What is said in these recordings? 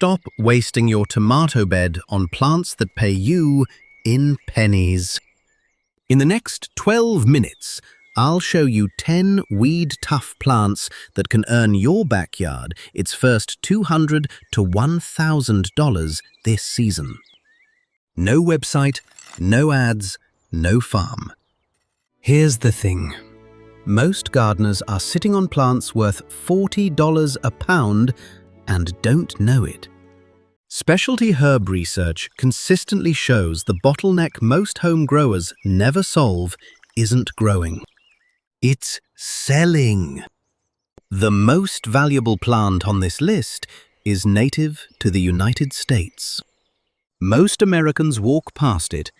Stop wasting your tomato bed on plants that pay you in pennies. In the next 12 minutes, I'll show you 10 weed-tough plants that can earn your backyard its first $200 to $1,000 this season. No website, no ads, no farm. Here's the thing. Most gardeners are sitting on plants worth $40 a pound and don't know it. Specialty herb research consistently shows the bottleneck most home growers never solve isn't growing. It's selling. The most valuable plant on this list is native to the United States. Most Americans walk past it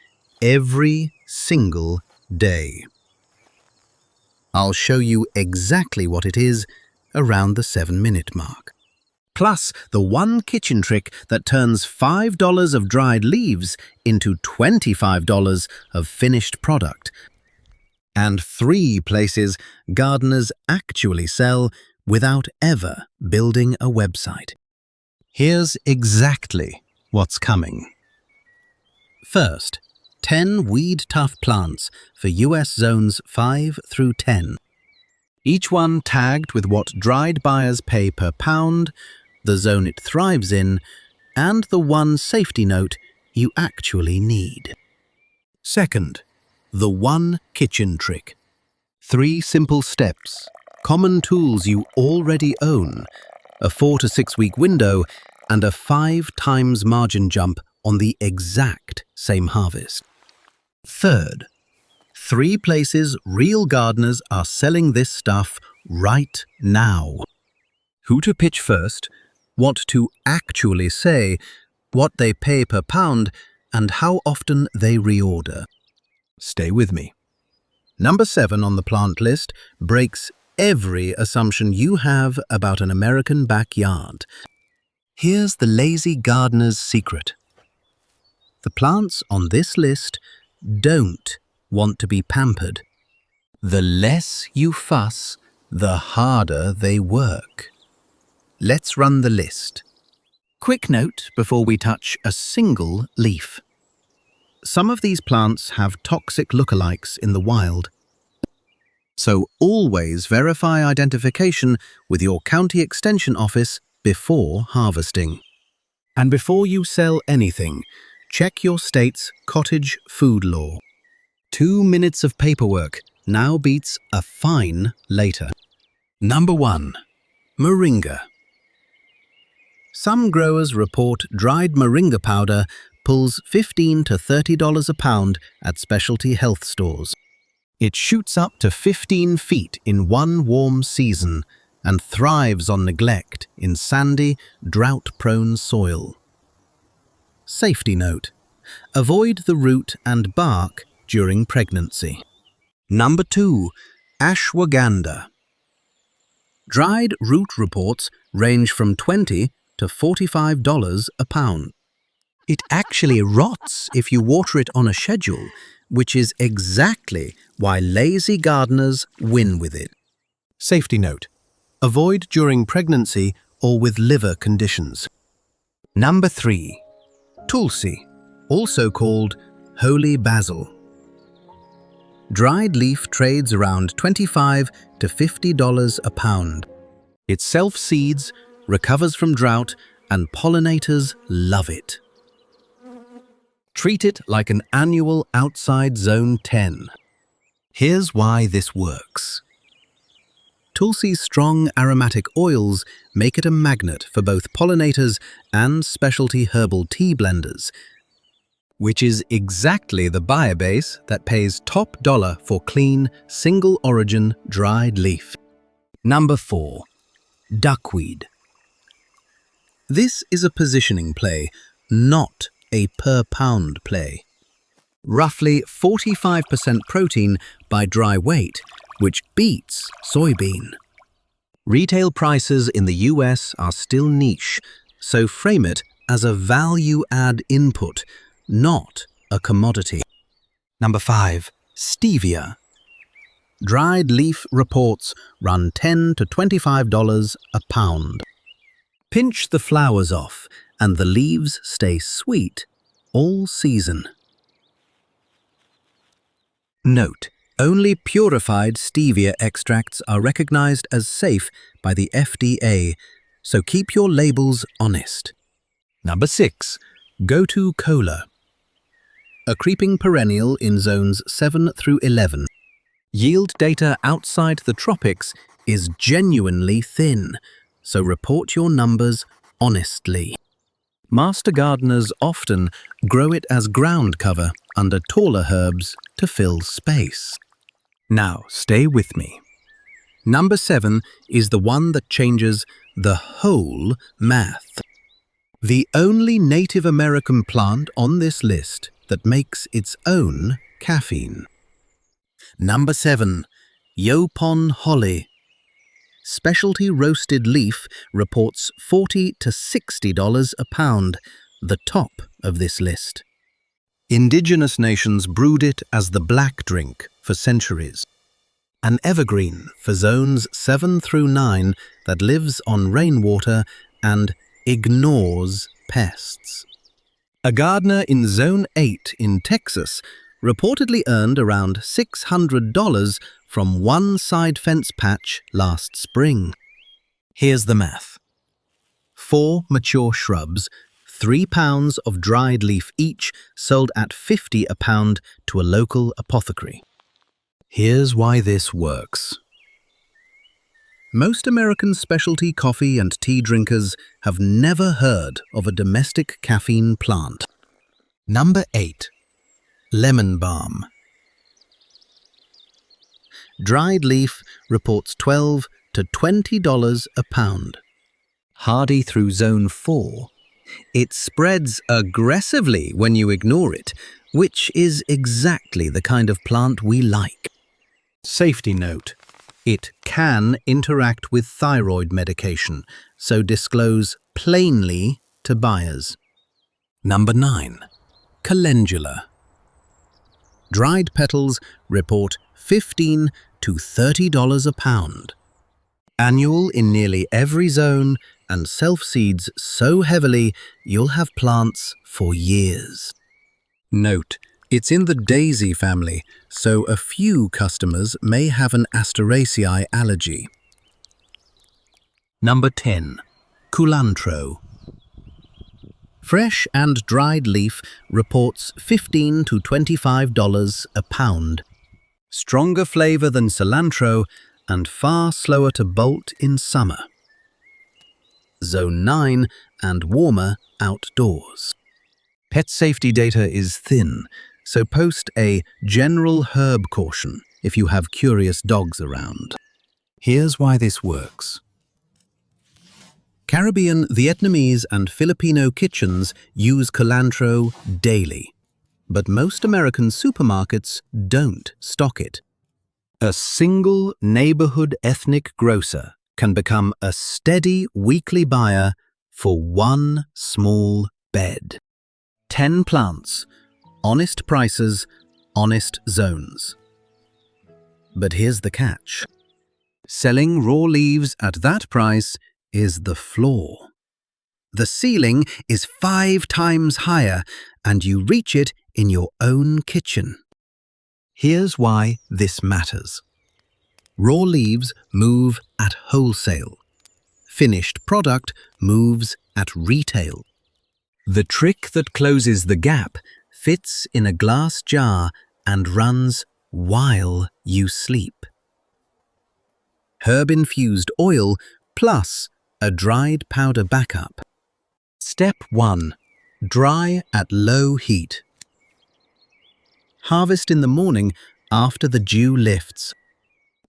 every single day. I'll show you exactly what it is around the 7-minute mark. Plus the one kitchen trick that turns $5 of dried leaves into $25 of finished product. And 3 places gardeners actually sell without ever building a website. Here's exactly what's coming. First, 10 weed-tough plants for US zones 5 through 10. Each one tagged with what dried buyers pay per pound, the zone it thrives in, and the one safety note you actually need. Second, the one kitchen trick. 3 simple steps, common tools you already own, a 4 to 6 week window, and a 5 times margin jump on the exact same harvest. Third, 3 places real gardeners are selling this stuff right now. Who to pitch first, what to actually say, what they pay per pound, and how often they reorder. Stay with me. Number 7 on the plant list breaks every assumption you have about an American backyard. Here's the lazy gardener's secret. The plants on this list don't want to be pampered. The less you fuss, the harder they work. Let's run the list. Quick note before we touch a single leaf. Some of these plants have toxic lookalikes in the wild. So always verify identification with your county extension office before harvesting. And before you sell anything, check your state's cottage food law. 2 minutes of paperwork now beats a fine later. Number 1. Moringa. Some growers report dried moringa powder pulls $15 to $30 a pound at specialty health stores. It shoots up to 15 feet in one warm season and thrives on neglect in sandy, drought-prone soil. Safety note: avoid the root and bark during pregnancy. Number 2. Ashwagandha. Dried root reports range from $20 to $45 a pound. It actually rots if you water it on a schedule, which is exactly why lazy gardeners win with it. Safety note: avoid during pregnancy or with liver conditions. Number 3. Tulsi, also called holy basil. Dried leaf trades around $25 to $50 a pound. It self-seeds, recovers from drought, and pollinators love it. Treat it like an annual outside Zone 10. Here's why this works. Tulsi's strong aromatic oils make it a magnet for both pollinators and specialty herbal tea blenders, which is exactly the buyer base that pays top dollar for clean, single-origin dried leaf. Number 4. Duckweed. This is a positioning play, not a per-pound play. Roughly 45% protein by dry weight, which beats soybean. Retail prices in the US are still niche, so frame it as a value-add input, not a commodity. Number 5. Stevia. Dried leaf reports run $10 to $25 a pound. Pinch the flowers off and the leaves stay sweet all season. Note: only purified stevia extracts are recognized as safe by the FDA, so keep your labels honest. Number 6. Go-to cola. A creeping perennial in zones 7 through 11. Yield data outside the tropics is genuinely thin, so report your numbers honestly. Master gardeners often grow it as ground cover under taller herbs to fill space. Now, stay with me. Number 7 is the one that changes the whole math. The only Native American plant on this list that makes its own caffeine. Number 7. Yopon holly. Specialty roasted leaf reports $40 to $60 a pound, the top of this list. Indigenous nations brewed it as the black drink for centuries. An evergreen for zones 7 through 9 that lives on rainwater and ignores pests. A gardener in Zone 8 in Texas reportedly earned around $600 from one side fence patch last spring. Here's the math. 4 mature shrubs, 3 pounds of dried leaf each, sold at $50 a pound to a local apothecary. Here's why this works. Most American specialty coffee and tea drinkers have never heard of a domestic caffeine plant. Number 8. Lemon balm. Dried leaf reports $12 to $20 a pound. Hardy through Zone 4. It spreads aggressively when you ignore it, which is exactly the kind of plant we like. Safety note: it can interact with thyroid medication, so disclose plainly to buyers. Number 9. Calendula. Dried petals report $15 to $30 a pound. Annual in nearly every zone and self-seeds so heavily you'll have plants for years. Note: it's in the daisy family, so a few customers may have an Asteraceae allergy. Number 10. Culantro. Fresh and dried leaf reports $15 to $25 a pound. Stronger flavor than cilantro and far slower to bolt in summer. Zone 9 and warmer outdoors. Pet safety data is thin, so post a general herb caution if you have curious dogs around. Here's why this works. Caribbean, Vietnamese and Filipino kitchens use culantro daily, but most American supermarkets don't stock it. A single neighborhood ethnic grocer can become a steady weekly buyer for one small bed. 10 plants, honest prices, honest zones. But here's the catch. Selling raw leaves at that price is the floor. The ceiling is 5 times higher, and you reach it in your own kitchen. Here's why this matters. Raw leaves move at wholesale. Finished product moves at retail. The trick that closes the gap fits in a glass jar and runs while you sleep. Herb-infused oil plus a dried powder backup. Step 1. Dry at low heat. Harvest in the morning after the dew lifts.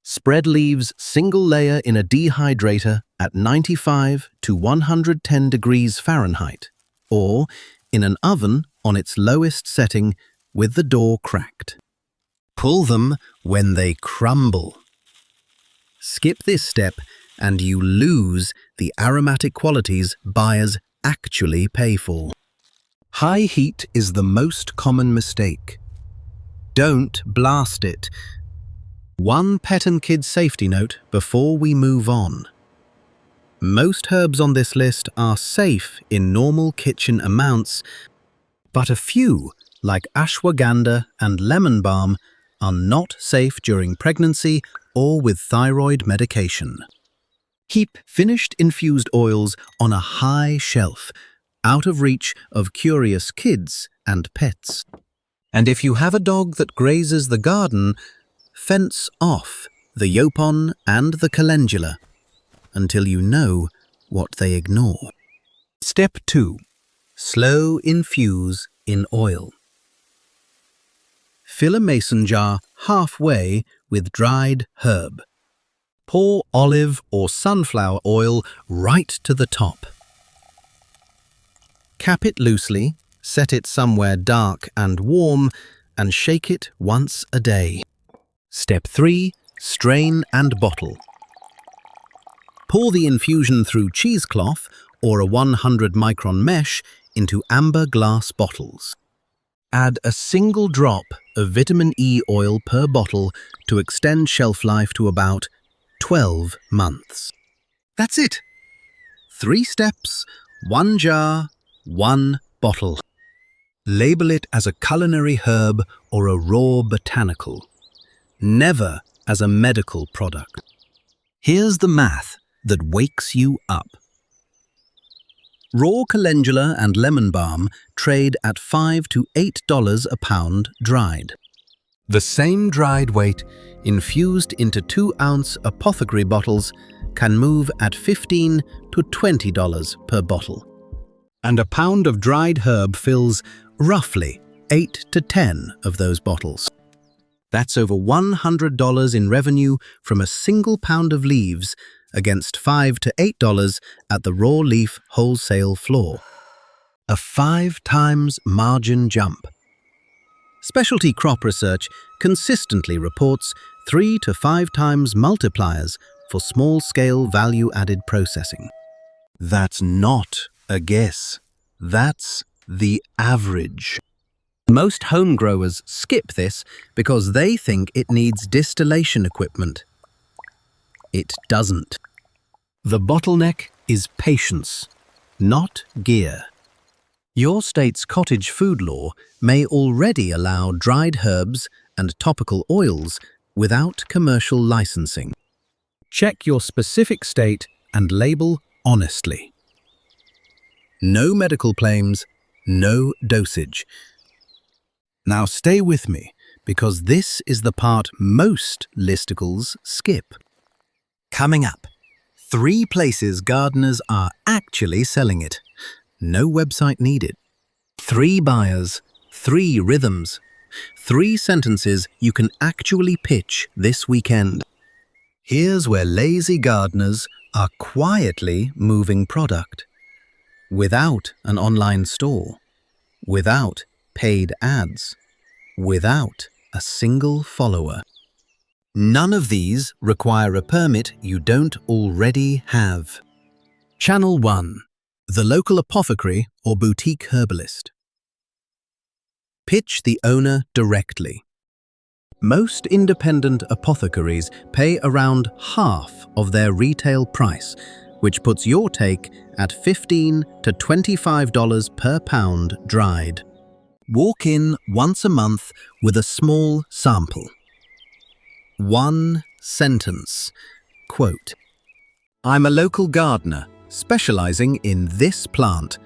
Spread leaves single layer in a dehydrator at 95 to 110 degrees Fahrenheit, or in an oven on its lowest setting with the door cracked. Pull them when they crumble. Skip this step and you lose the aromatic qualities buyers actually pay for. High heat is the most common mistake. Don't blast it. One pet and kid safety note before we move on. Most herbs on this list are safe in normal kitchen amounts, but a few, like ashwagandha and lemon balm, are not safe during pregnancy or with thyroid medication. Keep finished infused oils on a high shelf, out of reach of curious kids and pets. And if you have a dog that grazes the garden, fence off the yopon and the calendula until you know what they ignore. Step 2. Slow infuse in oil. Fill a mason jar halfway with dried herb. Pour olive or sunflower oil right to the top. Cap it loosely, set it somewhere dark and warm, and shake it once a day. Step 3. Strain and bottle. Pour the infusion through cheesecloth or a 100-micron mesh into amber glass bottles. Add a single drop of vitamin E oil per bottle to extend shelf life to about 12 months. That's it. 3 steps, 1 jar, 1 bottle. Label it as a culinary herb or a raw botanical, never as a medical product. Here's the math that wakes you up. Raw calendula and lemon balm trade at $5 to $8 a pound dried. The same dried weight infused into 2-ounce apothecary bottles can move at $15 to $20 per bottle. And a pound of dried herb fills roughly 8 to 10 of those bottles. That's over $100 in revenue from a single pound of leaves against $5 to $8 at the raw leaf wholesale floor. A 5 times margin jump. Specialty crop research consistently reports 3 to 5 times multipliers for small-scale value-added processing. That's not a guess. That's the average. Most home growers skip this because they think it needs distillation equipment. It doesn't. The bottleneck is patience, not gear. Your state's cottage food law may already allow dried herbs and topical oils without commercial licensing. Check your specific state and label honestly. No medical claims, no dosage. Now stay with me, because this is the part most listicles skip. Coming up, 3 places gardeners are actually selling it. No website needed. 3 buyers, 3 rhythms, 3 sentences you can actually pitch this weekend. Here's where lazy gardeners are quietly moving product. Without an online store, without paid ads, without a single follower. None of these require a permit you don't already have. Channel 1. The local apothecary or boutique herbalist. Pitch the owner directly. Most independent apothecaries pay around half of their retail price, which puts your take at $15 to $25 per pound dried. Walk in once a month with a small sample. 1 sentence. Quote, "I'm a local gardener specializing in this plant.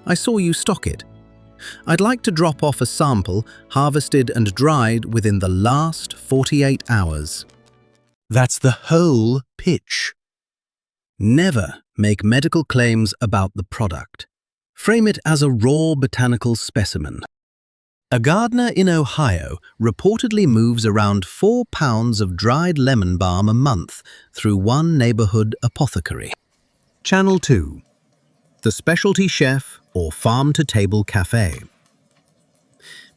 I saw you stock it. I'd like to drop off a sample harvested and dried within the last 48 hours. That's the whole pitch. Never make medical claims about the product. Frame it as a raw botanical specimen. A gardener in Ohio reportedly moves around 4 pounds of dried lemon balm a month through one neighborhood apothecary. Channel 2. The specialty chef or farm-to-table cafe.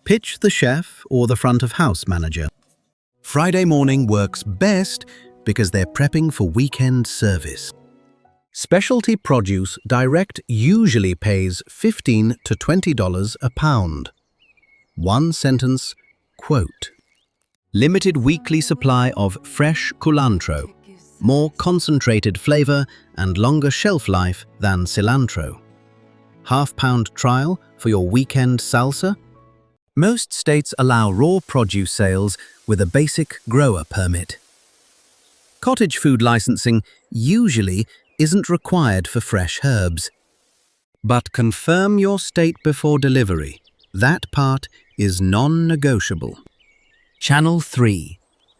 Pitch the chef or the front-of-house manager. Friday morning works best because they're prepping for weekend service. Specialty produce direct usually pays $15 to $20 a pound. 1 sentence, quote, "Limited weekly supply of fresh culantro. more concentrated flavor and longer shelf life than cilantro. Half-pound trial for your weekend salsa? Most states allow raw produce sales with a basic grower permit. Cottage food licensing usually isn't required for fresh herbs. But confirm your state before delivery. That part is non-negotiable. Channel 3.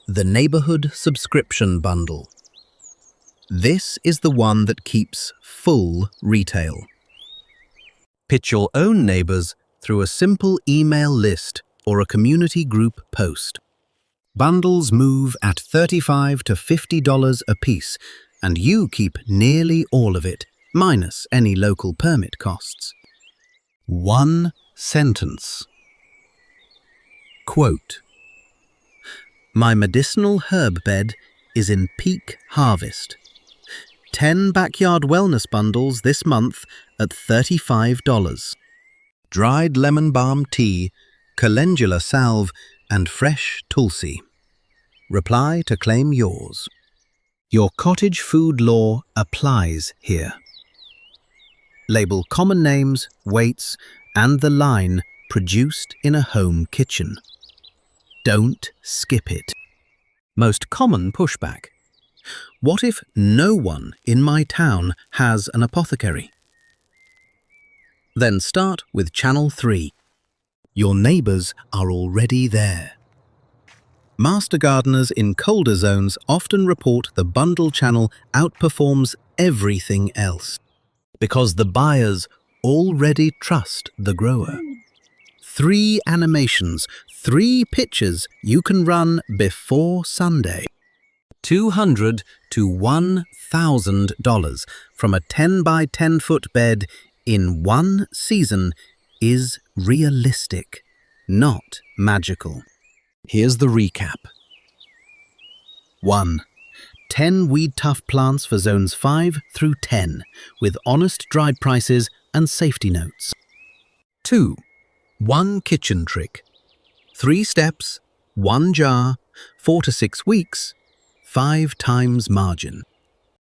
The Neighborhood Subscription Bundle. This is the one that keeps full retail. Pitch your own neighbors through a simple email list or a community group post. Bundles move at $35 to $50 a piece, and you keep nearly all of it, minus any local permit costs. One sentence. Quote, "My medicinal herb bed is in peak harvest. 10 backyard wellness bundles this month at $35. Dried lemon balm tea, calendula salve, and fresh tulsi. Reply to claim yours." Your cottage food law applies here. Label common names, weights, and the line "produced in a home kitchen." Don't skip it. Most common pushback. What if no one in my town has an apothecary? Then start with Channel 3. Your neighbors are already there. Master gardeners in colder zones often report the bundle channel outperforms everything else because the buyers already trust the grower. 3 animations, 3 pictures you can run before Sunday. $200 to $1,000 from a 10 by 10 foot bed in one season is realistic, not magical. Here's the recap. 1. 10 weed tough plants for zones 5 through 10 with honest dried prices and safety notes. 2. 1 kitchen trick. 3 steps, 1 jar, 4 to 6 weeks, 5 times margin.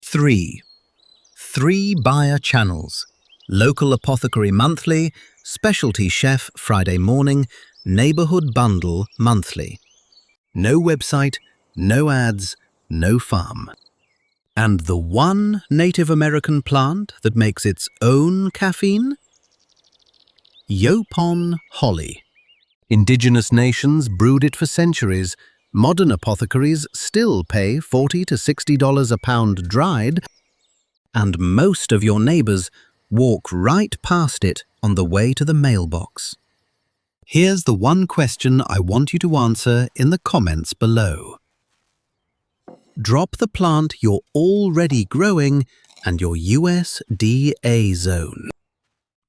3. 3 buyer channels. Local apothecary monthly, specialty chef Friday morning, neighborhood bundle monthly. No website, no ads, no farm. And the one Native American plant that makes its own caffeine? Yopon holly. Indigenous nations brewed it for centuries. Modern apothecaries still pay $40 to $60 a pound dried, and most of your neighbors walk right past it on the way to the mailbox. Here's the one question I want you to answer in the comments below. Drop the plant you're already growing and your USDA zone.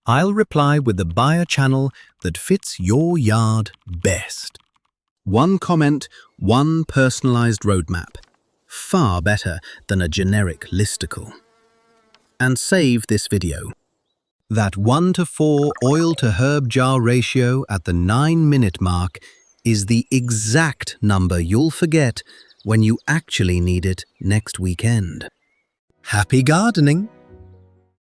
I'll reply with the buyer channel that fits your yard best. One comment, one personalized roadmap. Far better than a generic listicle. And save this video. That 1 to 4 oil to herb jar ratio at the 9-minute mark is the exact number you'll forget when you actually need it next weekend. Happy gardening!